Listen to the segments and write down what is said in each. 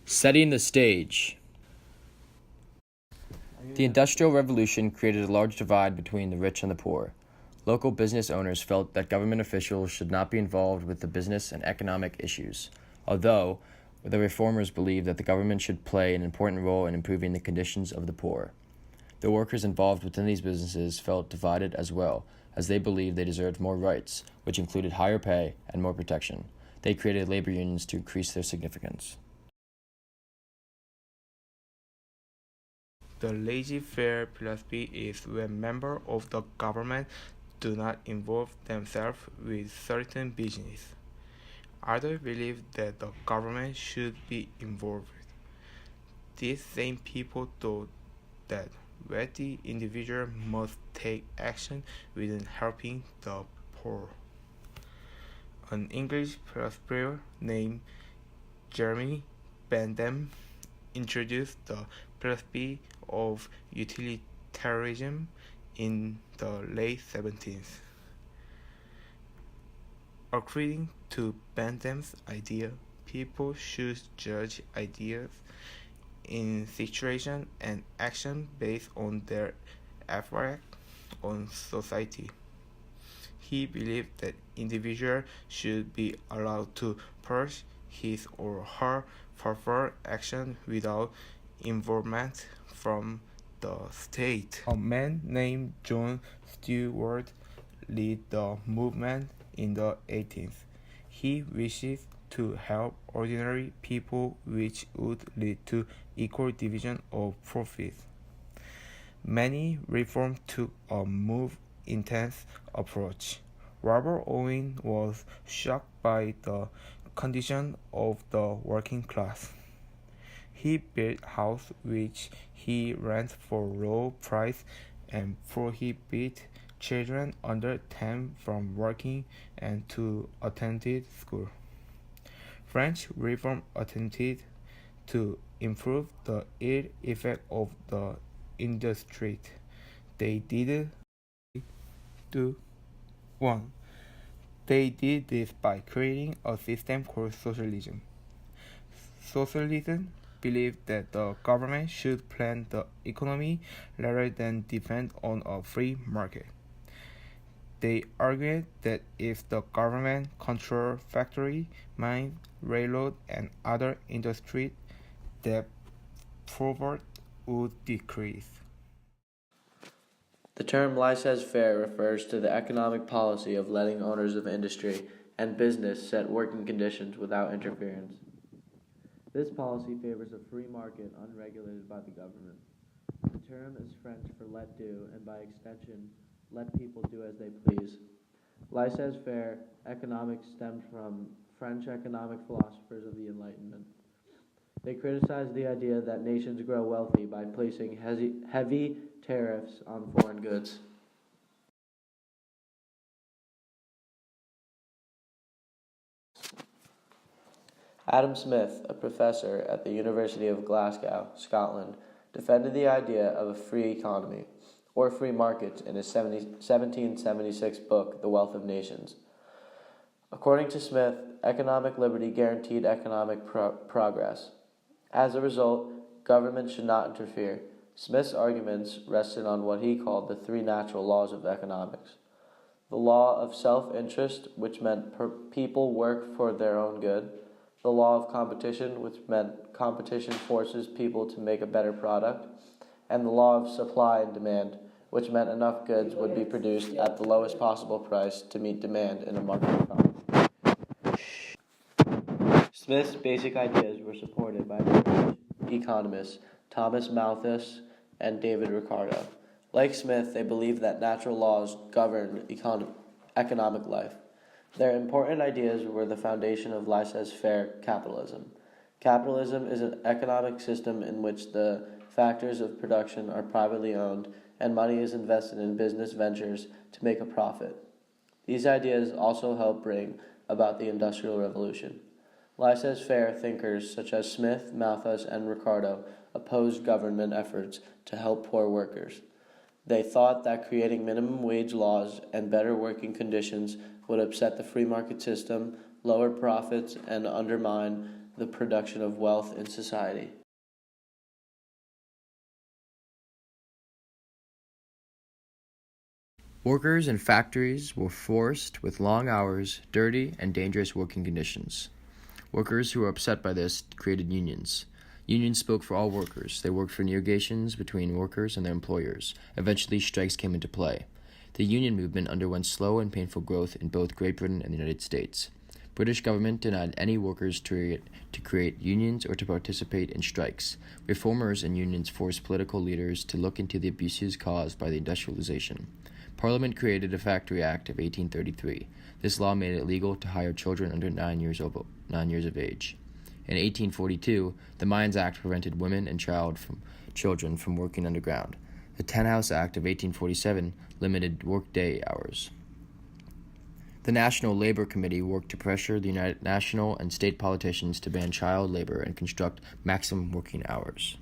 Setting the stage. The Industrial Revolution created a large divide between the rich and the poor. Local business owners felt that government officials should not be involved with the business and economic issues, although the reformers believed that the government should play an important role in improving the conditions of the poor. The workers involved within these businesses felt divided as well, as they believed they deserved more rights, which included higher pay and more protection. They created labor unions to increase their significance. The laissez-faire philosophy is when members of the government do not involve themselves with certain business. Others believe that the government should be involved. These same people thought that wealthy individuals must take action within helping the poor. An English philosopher named Jeremy Bentham introduced the philosophy of utilitarianism in the late 17th. According to Bentham's idea, people should judge ideas in situation and action based on their effect on society. He believed that individuals should be allowed to pursue his or her preferred action without involvement from the state. A man named John Stuart led the movement in the 18th. He wishes to help ordinary people, which would lead to equal division of profits. Many reforms took a more intense approach. Robert Owen was shocked by the condition of the working class. He built houses which he rented for low price and prohibited children under 10 from working and to attend school. French reform attempted to improve the ill effect of the industry. They did one. They did this by creating a system called socialism. Socialism believed that the government should plan the economy rather than depend on a free market. They argued that if the government controlled factory, mines, railroad, and other industries, that poverty would decrease. The term laissez-faire refers to the economic policy of letting owners of industry and business set working conditions without interference. This policy favors a free market unregulated by the government. The term is French for let do, and by extension, let people do as they please. Laissez-faire economics stemmed from French economic philosophers of the Enlightenment. They criticized the idea that nations grow wealthy by placing heavy tariffs on foreign goods. Adam Smith, a professor at the University of Glasgow, Scotland, defended the idea of a free economy, or free markets, in his 1776 book, The Wealth of Nations. According to Smith, economic liberty guaranteed economic progress. As a result, government should not interfere. Smith's arguments rested on what he called the three natural laws of economics. The law of self-interest, which meant people work for their own good. The law of competition, which meant competition forces people to make a better product. And the law of supply and demand, which meant enough goods would be produced at the lowest possible price to meet demand in a market economy. Smith's basic ideas were supported by British economists Thomas Malthus and David Ricardo. Like Smith, they believed that natural laws govern economic life. Their important ideas were the foundation of laissez-faire capitalism. Capitalism is an economic system in which the factors of production are privately owned and money is invested in business ventures to make a profit. These ideas also helped bring about the Industrial Revolution. Laissez-faire thinkers such as Smith, Malthus, and Ricardo opposed government efforts to help poor workers. They thought that creating minimum wage laws and better working conditions would upset the free market system, lower profits, and undermine the production of wealth in society. Workers in factories were forced with long hours, dirty, and dangerous working conditions. Workers who were upset by this created unions. Unions spoke for all workers. They worked for negotiations between workers and their employers. Eventually, strikes came into play. The union movement underwent slow and painful growth in both Great Britain and the United States. British government denied any workers to create unions or to participate in strikes. Reformers and unions forced political leaders to look into the abuses caused by the industrialization. Parliament created a Factory Act of 1833. This law made it legal to hire children under 9 years of age. In 1842, the Mines Act prevented women and children from working underground. The Ten-House Act of 1847 limited workday hours. The National Labor Committee worked to pressure the United national and state politicians to ban child labor and construct maximum working hours.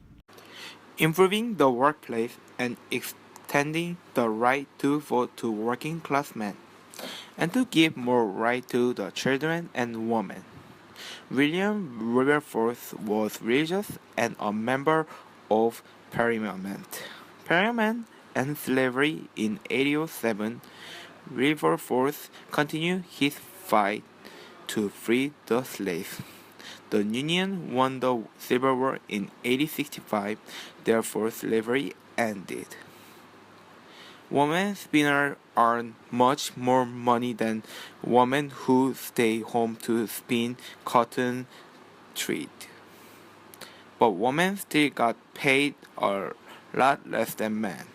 Improving the workplace and extending the right to vote to working class men, and to give more right to the children and women. William Wilberforce was religious and a member of Parliament. Parliament and slavery in 1807, Wilberforce continued his fight to free the slaves. The Union won the Civil War in 1865, therefore slavery ended. Women spinners earn much more money than women who stay home to spin cotton thread. But women still got paid a lot less than men.